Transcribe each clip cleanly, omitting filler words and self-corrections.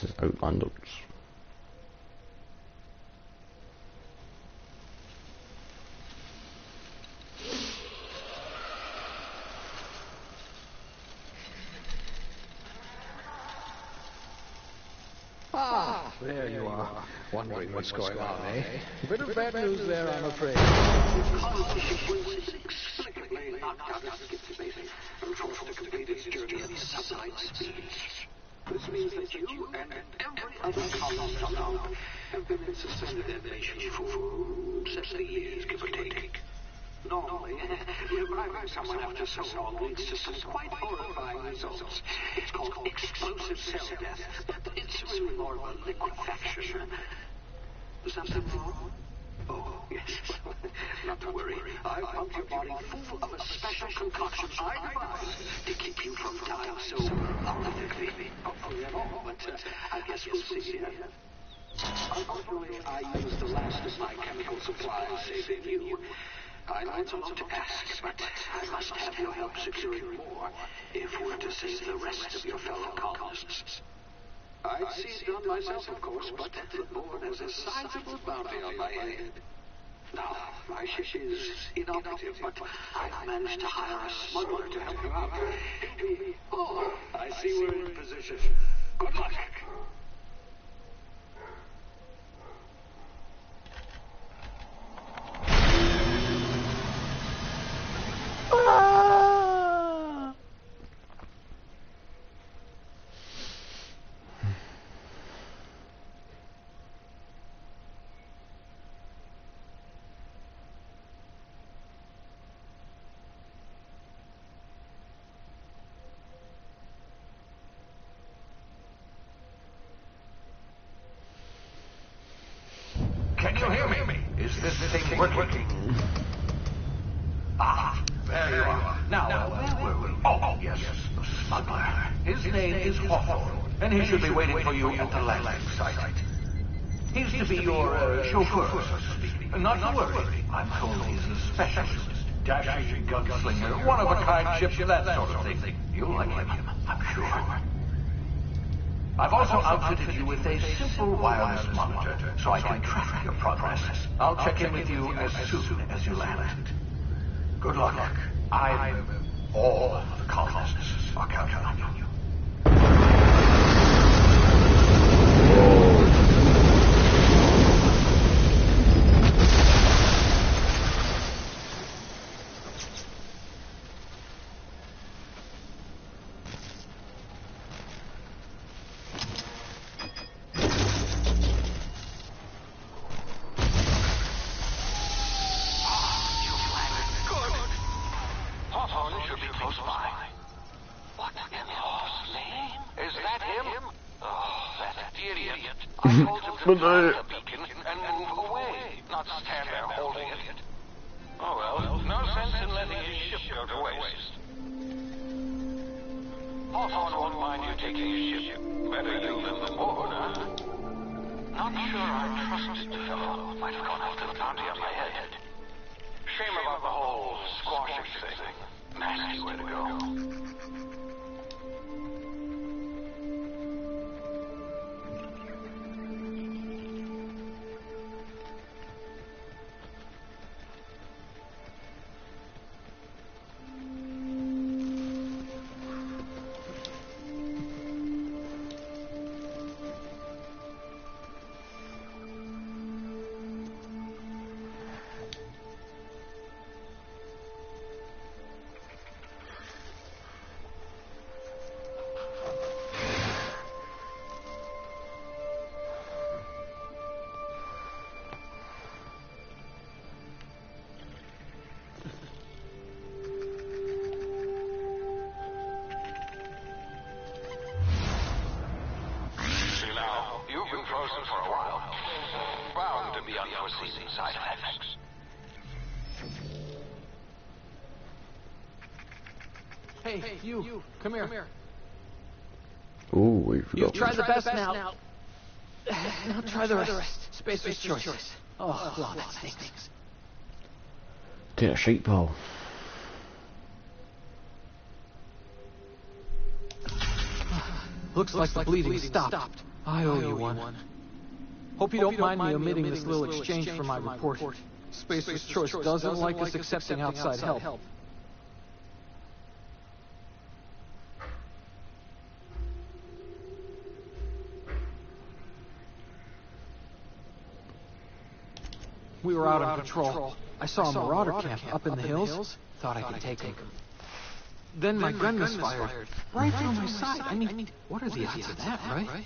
This is outlanders. Ah, there you are. Wondering what's going on, eh? A bit of bad news there, I'm afraid. Inexplicably knocked out of space and forced to complete its journey at sublight speeds. This means that you and every other colonist on Earth have been in suspended animation for 70 years, give or take. Normally, reviving someone after so long leads to some quite horrifying results. It's called explosive cell death, but it's really more of a liquefaction. Something wrong? Oh, yes. Not to worry. I pumped your body full of a special concoction I devised to keep you from dying so horrifically. Hopefully at all, but I guess we'll see. Unfortunately, I used the last of my chemical supplies, saving you. I know it's a lot to ask, but I must have your help securing more if we're to save the rest of your fellow colonists. I'd see it done myself, of course, but the board has a sizable bounty on my head. Now, my ship is inoperative, but I've managed to hire a smuggler to help you out. Oh, I see we're in position. Good luck. Can you hear me? Is this thing working? Ah, there you are. Now, where were we? Oh, yes, the smuggler. His name is Hawthorne, and he should be waiting for you at the landing site. He's to be your chauffeur, so to speak. Not to worry. I'm told he's a specialist. Dashing gunslinger, one-of-a-kind ship, that sort of thing. You'll like him, I'm sure. I've also outfitted you with a simple wireless monitor, so I can track your progress. I'll check in with you as soon as you land. Good luck. All the colonists are counting on you. But the beacon and move away, not stand there holding it. Oh well, no sense in letting his ship go to waste. Hawthorne won't mind you taking his ship. Better you than the board, huh? Not sure I trusted the fellow. Might have gone after the bounty on my head. Shame about the whole squashing thing. Nasty way to go. Side effects. Hey, you, come here. Oh, we forgot. You've tried the best now. Now try the rest. Spacer's choice. Oh, that stinks. Take a sheep pole. Looks like the bleeding stopped. I owe you one. Hope you don't mind me omitting this little exchange from my report. Spacer's Choice doesn't like us accepting outside help. We were out on patrol. I saw a marauder camp up in the hills. Thought I could take him. Then my gun misfired. Right through my side. I mean, what are the odds of that, right?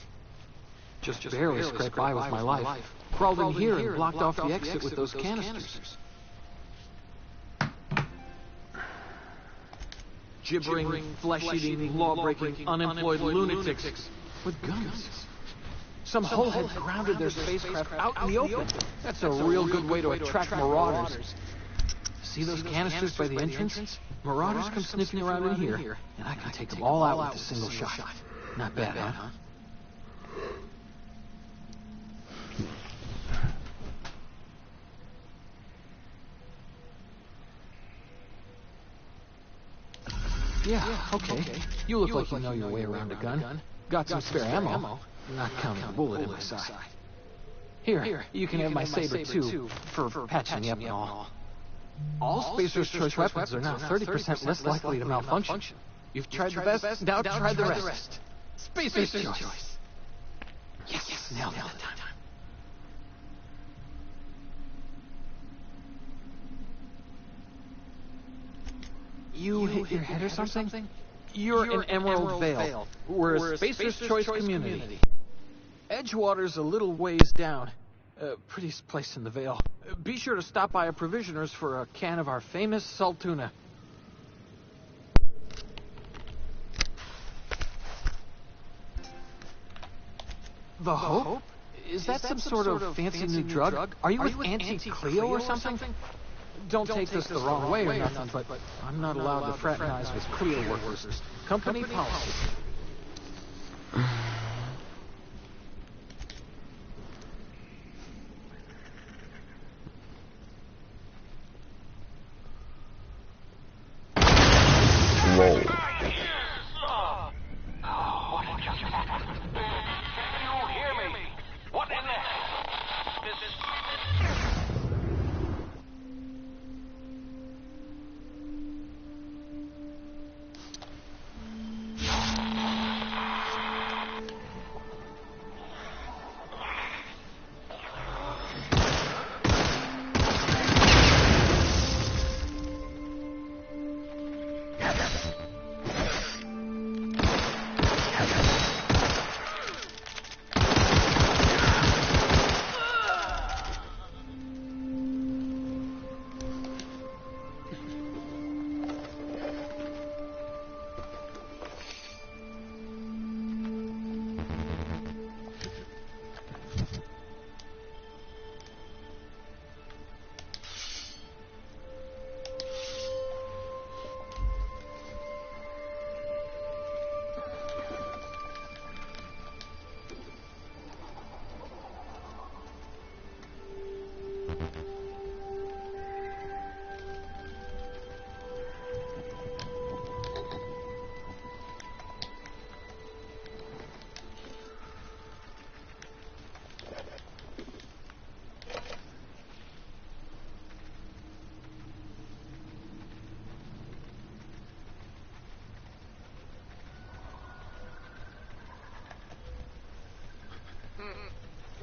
Just barely scraped by with my life. Crawled in here and blocked off the exit with those canisters. Gibbering, flesh-eating, law-breaking, unemployed lunatics with guns. Some hull had grounded their spacecraft out in the open. That's a real good way to attract marauders. See those canisters by the entrance? Marauders come sniffing around in here, and I can take them all out with a single shot. Not bad, huh? Yeah, okay. You look like you know your way around a gun. Got some spare ammo. Not counting a bullet in my side. Here, you can have my saber too, for patching me up and all. All Spacer's Choice weapons are now 30% less likely to malfunction. You've tried the best, now try the rest. Spacer's Choice. Yes, nailed it that time. You hit your head or something? You're in Emerald Vale. We're a Spacer's Choice community. Edgewater's a little ways down. Prettiest place in the Vale. Be sure to stop by a provisioner's for a can of our famous salt tuna. The Hope? Is that some sort of fancy new drug? Are you with Auntie Cleo or something? Don't take this the wrong way or nothing, but I'm not allowed to fraternize with Cleo workers. Company policy. Whoa.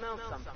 Smell something.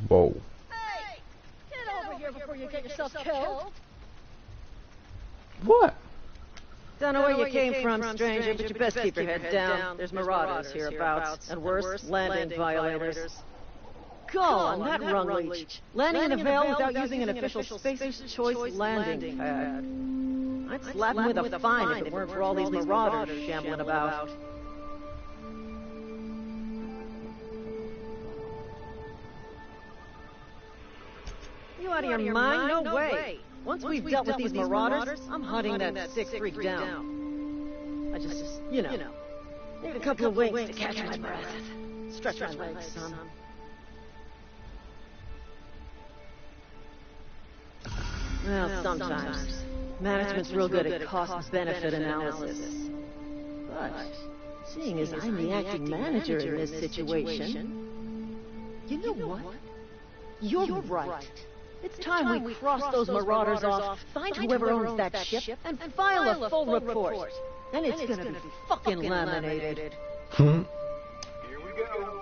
Whoa. Hey! Get over here before you get yourself killed. What? Don't know where you came from, stranger, but you best keep your head down. There's marauders hereabouts, and worse, landing violators. on that rung leech. Landing in a veil without using an official Spacer's Choice landing pad. I'd slap him with a fine if it weren't for all these marauders shambling about. You out of your mind? No way. Once we've dealt with these marauders, I'm hunting that sick freak down. I just, you know, need a couple of wings to catch my breath. Stretch my legs, son. Well, sometimes. Management's real good at cost-benefit analysis. But, seeing as I'm the acting manager in this situation, you know what? You're right. It's time we cross those marauders off, find whoever owns that ship, and file a full report. Then it's gonna be fucking laminated. Here we go.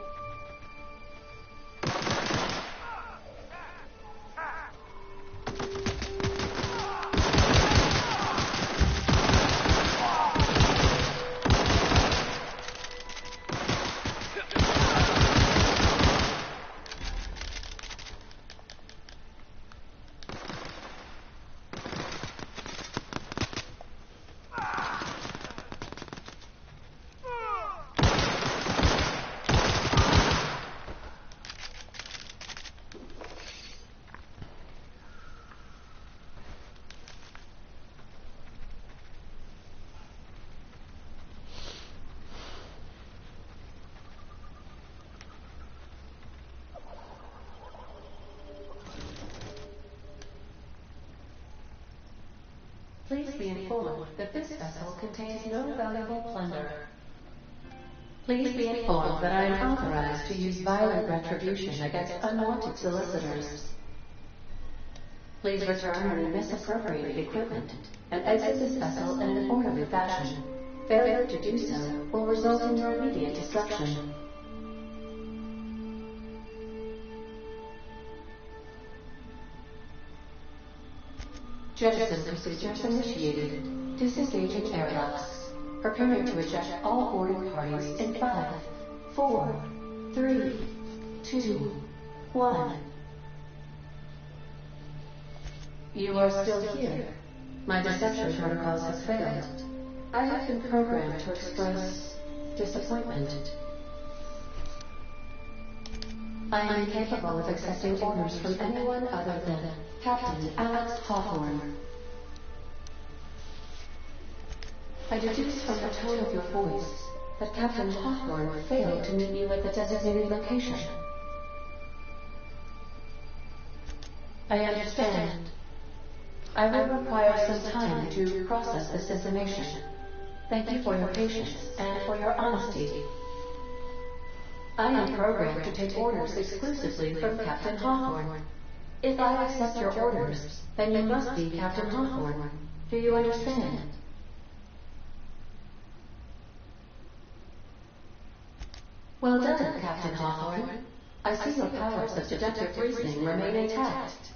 Please be informed that this vessel contains no valuable plunder. Please be informed that I am authorized to use violent retribution against unwanted solicitors. Please return any misappropriated equipment and exit this vessel in an orderly fashion. Failure to do so will result in your immediate destruction. Jettison procedures initiated. Disengaging airlocks. Preparing to eject all boarding parties in 5, 4, 3, 2, 1. You are still here. My deception protocols have failed. I have been programmed to express disappointment. I am incapable of accepting orders from anyone other than Captain Alex Hawthorne. I deduce from the tone of your voice that Captain Hawthorne failed to meet you at the designated location. I understand. I will require some time to process this information. Thank you for your patience and for your honesty. I am programmed to take orders exclusively from Captain Hawthorne. If I accept your orders, then you must be Captain Hawthorne. Do you understand? Well done, Captain Hawthorne. I see your powers of deductive reasoning remain intact.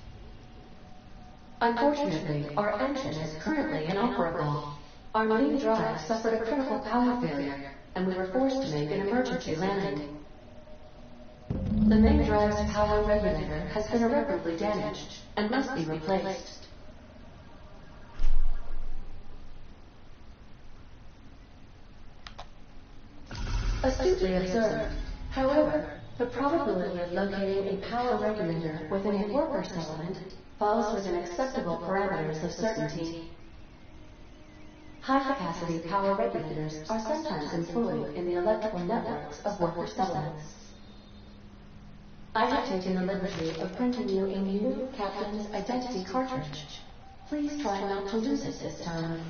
Unfortunately, our engine is currently inoperable. Our main drive suffered a critical power failure, and we were forced to make an emergency landing. The main drive's power regulator has been irreparably damaged and must be replaced. Astutely observed. However, the probability of locating a power regulator within a worker settlement falls within acceptable parameters of certainty. High-capacity power regulators are sometimes employed in the electrical networks of worker settlements. I have taken the liberty of printing you a new Captain's Identity cartridge. Please try not to lose it this time.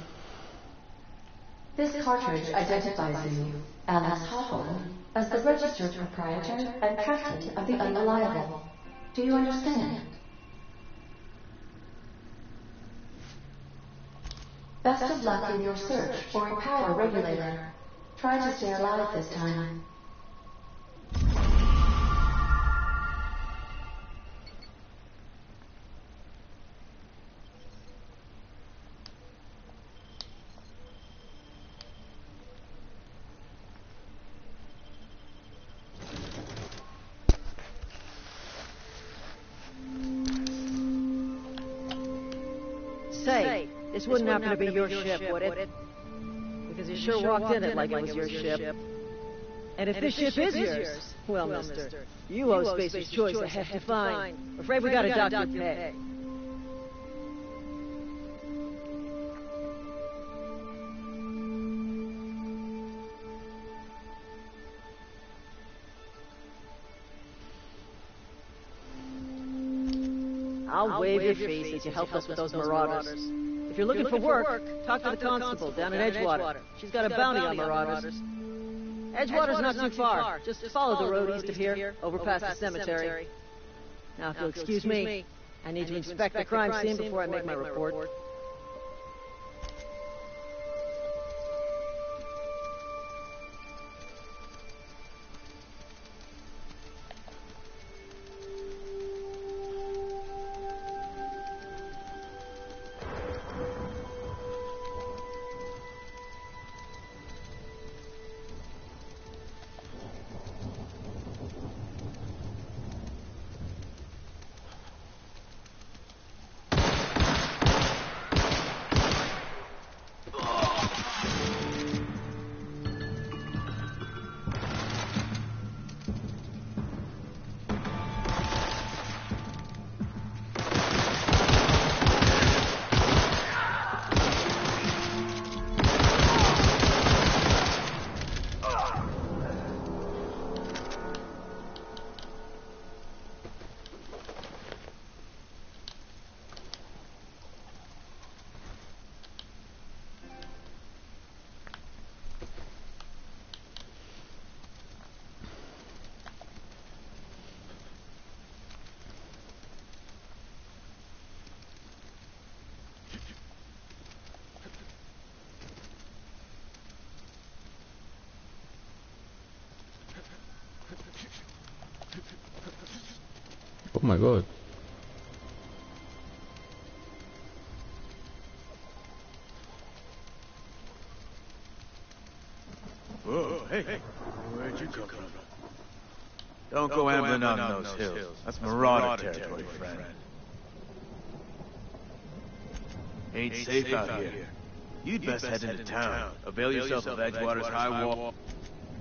This cartridge identifies you, Alex Hawthorne, as the registered proprietor and captain of the Unreliable. Do you understand? Best of luck in your search for a power regulator. Try to stay alive this time. say, this wouldn't happen to be your ship, would it? Because you sure walked in it like it was your ship. And if this ship is yours, well, mister, you owe Spacer's Choice a hefty fine. I'm afraid we gotta dock your pay. I'll waive your fee since you helped us with those marauders. If you're looking for work, talk to the constable down at Edgewater. She's got a bounty on marauders. Edgewater's not too far. Just follow the road east of here, over past the cemetery. Now, if you'll excuse me, I need to inspect the crime scene before I make my report. Oh my god. Whoa, hey, where'd you come from? Don't go ambling out on those hills. That's marauder territory, friend. Ain't safe out here. You'd best head into town. Avail yourself of Edgewater's high wall.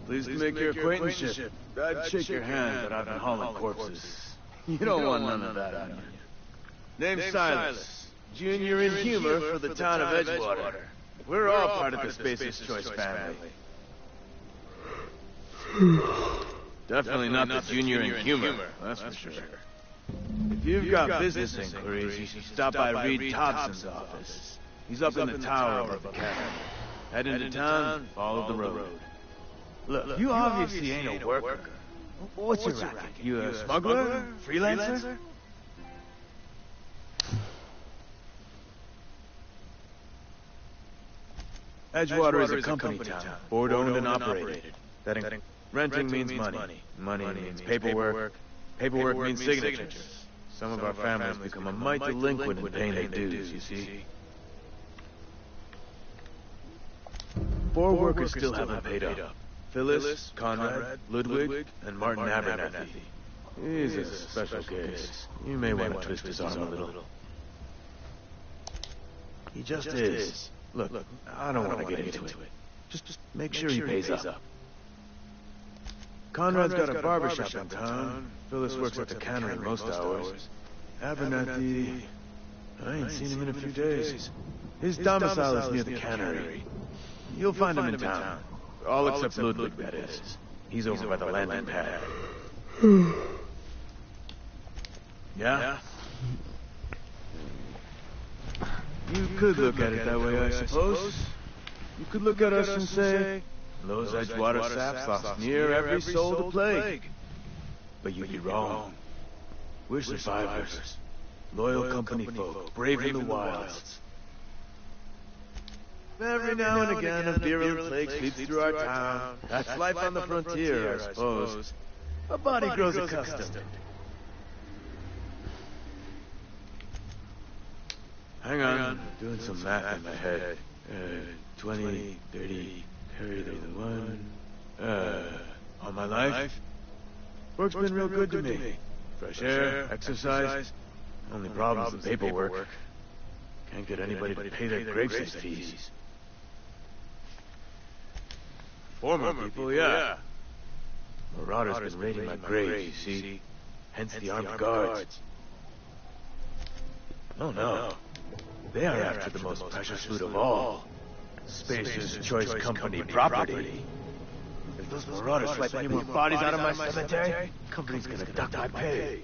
Pleased to make your acquaintanceship. I'd shake your hand, but I've been hauling corpses. You don't want none of that on you. Name's Silas. Junior in humor for the town of Edgewater. We're all part of the Spacer's Choice family. Definitely not the junior in humor, that's for sure. If you've got business inquiries, you should stop by Reed Thompson's office. He's up in the tower above the cabin. Head into town, follow the road. Look, you obviously ain't a worker. What's your racket? You a smuggler? Freelancer? Edgewater is a company town, board-owned and operated. Renting means money. Money means paperwork. Paperwork means signatures. Some of our families become a mite delinquent in paying their dues, you see. 4 workers still haven't paid up. Phyllis, Conrad, Ludwig, and Martin Abernathy. He's a special case. You may want to twist his arm a little. He just is. Look, I don't want to get into it. Just make sure he pays up. Conrad's got a barbershop in town. Phyllis works at the cannery most hours. Abernathy, I ain't seen him in a few days. His domicile is near the cannery. You'll find him in town. All except Ludwig, that is. He's over by the landing pad. Yeah? You could look at it that way, I suppose. You could look at us and say, those Edgewater saps lost near every soul to plague. But you'd be wrong. We're survivors. Loyal company folk, brave in the wilds. Every now and again, a virulent plague sweeps through our town. That's life on the frontier, I suppose. A body grows accustomed. Hang on, I'm doing some math in my head. 20, 30, carry the 1. All my life? Work's been real good to me. Fresh air, exercise. Only problem's the paperwork. Can't get anybody to pay their gravesite fees. Former people, yeah. Marauders been raiding my grave, you see? Hence the armed guards. Oh no. They are after the most precious loot of all. Spacer's Choice Company property. If those marauders swipe any more bodies out of my cemetery, company's gonna duck my pay.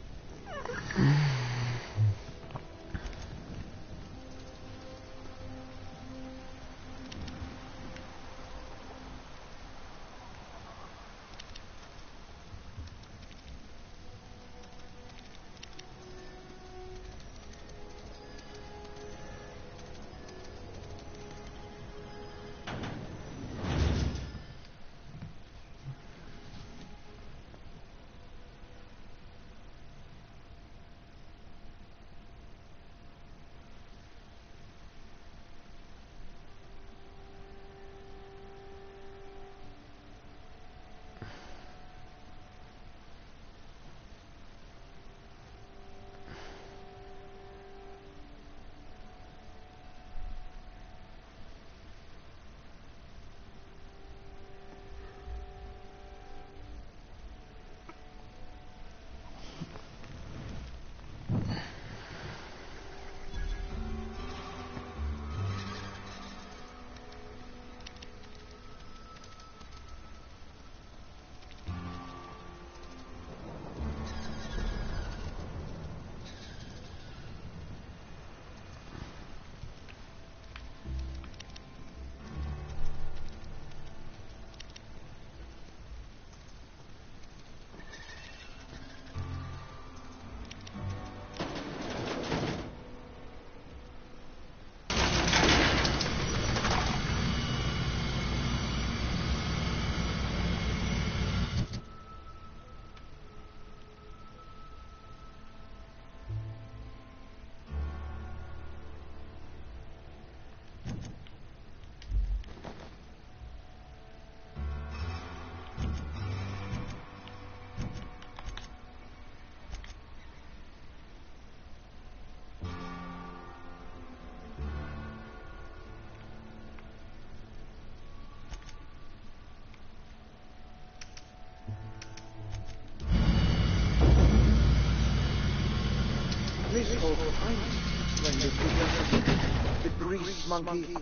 The grease monkey.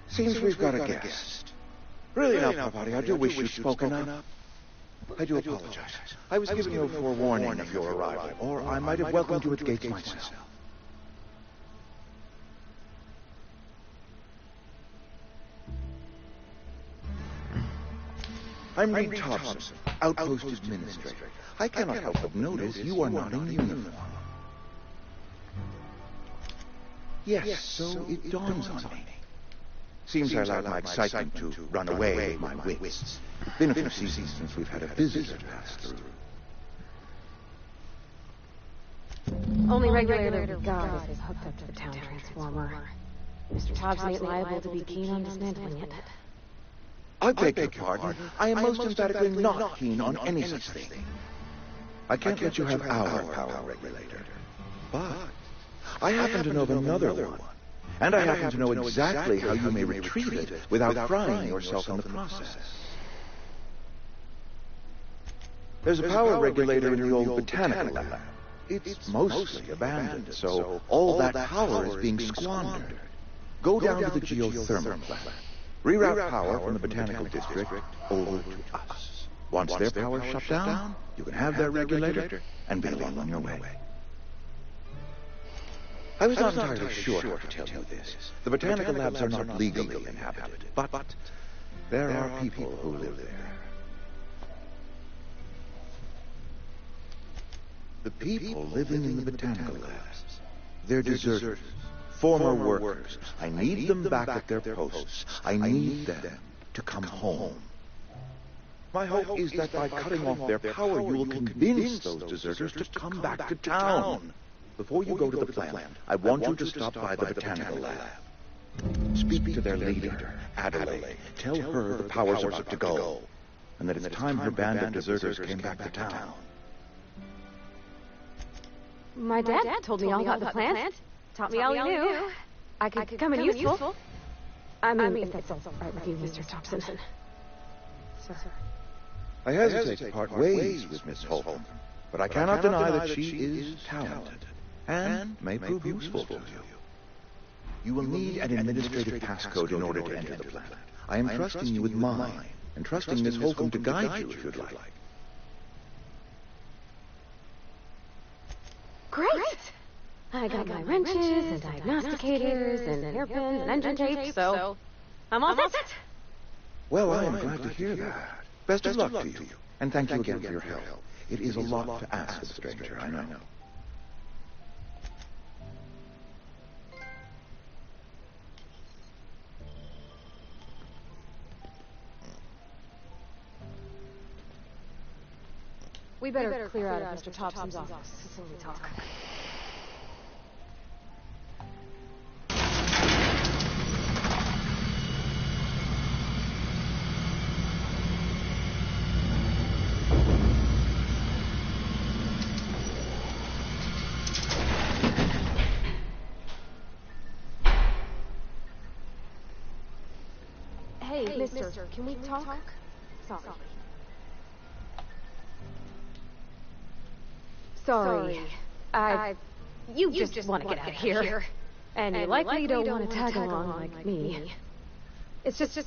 Seems we've got a guest. Really now, Parvati, I do wish you'd spoken up. I do apologize. I was giving you a forewarning of your arrival, or I might have welcomed you at the gates myself. I'm Reed Thompson, Outpost Administrator. I cannot help but notice you are not in uniform. Yes, so it dawns on me. Seems I allowed my excitement to run away with my wits. Been a few seasons since we've had a visitor pass through. Only regulator we've got is hooked up to the town transformer. Mr. Tobbs ain't liable to be keen on dismantling it. I beg your pardon. I am most emphatically not keen on any such thing. I can't let you have our power regulator. But I happen to know of another one. And I happen to know exactly how you may retrieve it without frying yourself in the process. There's a power regulator in the old botanical lab. It's mostly abandoned, so all that power is being squandered. Go down to the geothermal plant. Reroute power from the botanical district over to us. Once their power's shut down, you can have their regulator and be on your way. I was not entirely sure how to tell you this. The botanical labs are not legally inhabited, but there are people who live there. The people living in the botanical labs, they're deserters, former workers. I need them back at their posts. I need them to come home. My hope is that by cutting off their power, you will convince those deserters to come back to town. Before you go to the plant, I want you to stop by the botanical lab. Speak to their leader, Adelaide. Tell her the power's about to go, and that it's time her band of deserters came back to town. My dad told me all about the plant. Taught me all he knew. I could come in useful. I mean, if that's all right with you, Mr. Thompson. Sir. I hesitate to part ways with Miss Holcomb, but I cannot deny that she is talented and may prove useful to you. You will need an administrative passcode in order to enter the planet. I am trusting you with mine, and trusting Miss Holcomb to guide you if you'd like. Great! I got my wrenches and diagnosticators and hairpins and engine tape, so I'm all set. Well, I am glad to hear that. Best of luck to you, and thank you again for your help. It is a lot to ask of a stranger, I know. We better clear out of Mr. Thompson's office before we talk. Hey, mister, can we talk? Sorry. You just want to get out of here. And you likely don't want to tag along like me. It's just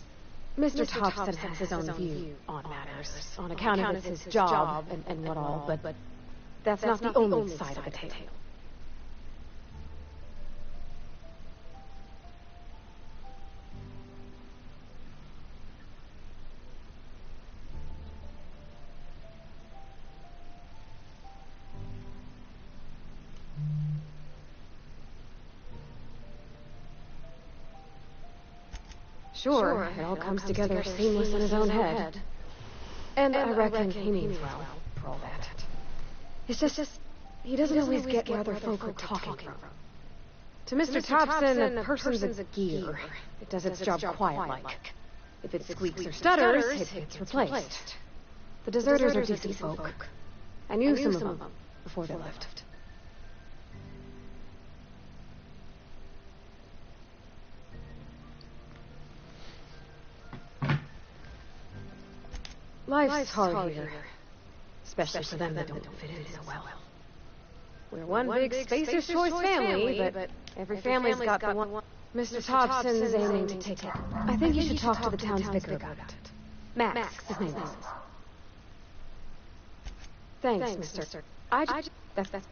Mr. Thompson has his own view on matters, on account of it's his job and what all, but that's not the only side of the tale. Sure, it all comes together seamless in his own head. And I reckon he means well for all that. It's just he doesn't always get where other folk are talking from. To Mr. Thompson, a person's a gear. It does its job quiet-like. If it squeaks or stutters, it gets replaced. The deserters are decent folk. I knew some of them before they left. Life's hard here, especially for them that don't fit in so well. We're one big Spacer's Choice family, but every family's got the one. Mr. Thompson's aiming to take it. I think you should talk to the town's vicar about it. Max, his name is. Thanks, mister. That's...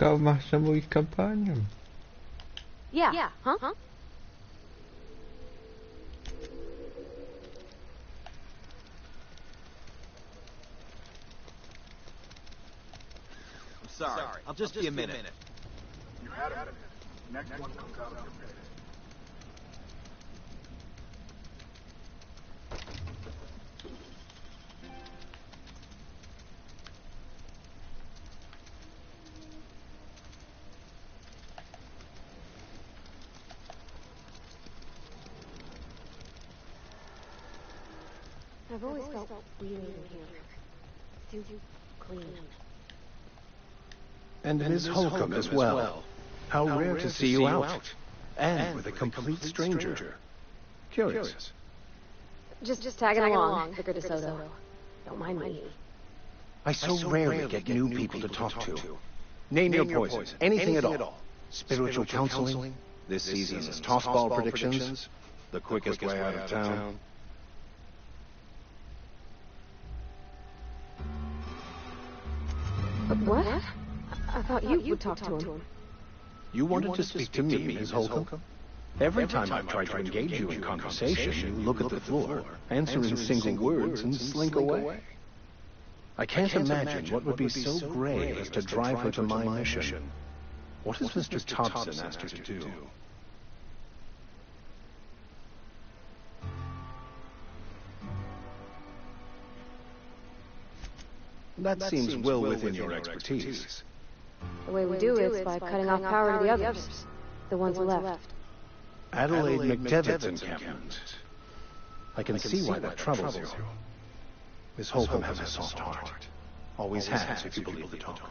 Ikaw mahsa mo ikampanya. Yeah. Huh? I'm sorry. I'll just be a minute. You had a minute. Next one comes out of your pay. I've always felt weird in here. Too clean. And Ms. Holcomb as well. How rare to see you out. And with a complete stranger. Curious. Just tagging along, Vicar DeSoto. Don't mind me. I so rarely get new people to talk to. Name your poison. Anything at all. Spiritual counseling. This season's tossball predictions. The quickest way out of town. What? I thought you would talk to him. You wanted to speak to me, Ms. Holcomb? Every time I've tried to engage you in conversation, you look at the floor, answer in single words, and slink away. I can't imagine what would be so grave as to drive her to my mission. What has Mr. Thompson asked her to do? That seems well within your expertise. The way we do it is by cutting off power to the others. The ones left. Adelaide McDevitt's encampment. I can see why that troubles you. Miss Holcomb has a soft heart. Always has, if you believe the talk.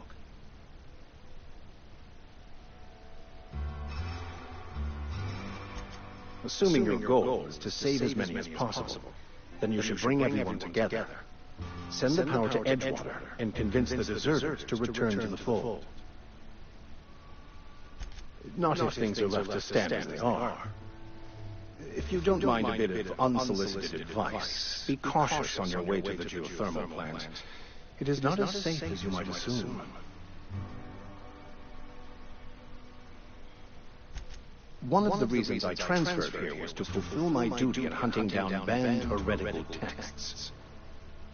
Assuming your goal is to save as many as possible, then you should bring everyone together. Send the power to Edgewater and convince the deserters to return to the fold. Not if things are left to stand as they are. If you don't mind a bit of unsolicited advice, be cautious on your way to the geothermal plant. It is not as safe as you might assume. One of the reasons I transferred here was to fulfill my duty in hunting down banned heretical texts.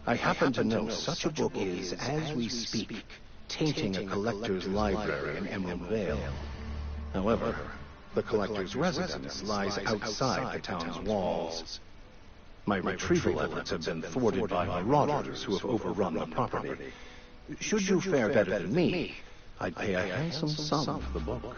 I happen to know such a book is, as we speak, tainting a collector's library in Emerald Vale. However, the collector's residence lies outside the town's walls. My retrieval efforts have been thwarted by marauders who have overrun the property. Should you fare better than me, I'd pay a handsome sum for the book.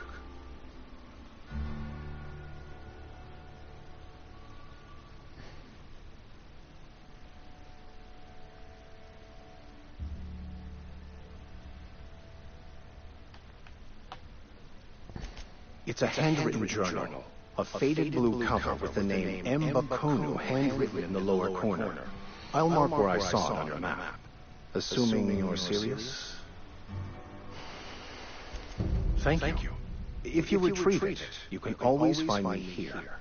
It's a handwritten journal, a faded blue cover with the name M. Bakonu handwritten in the lower corner. I'll mark where I saw it on your map. Assuming you're serious? Thank you. If you retrieve it, you can always find me here.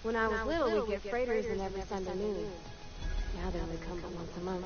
When I was little, we'd get freighters in every Sunday noon. Now they only come but once a month.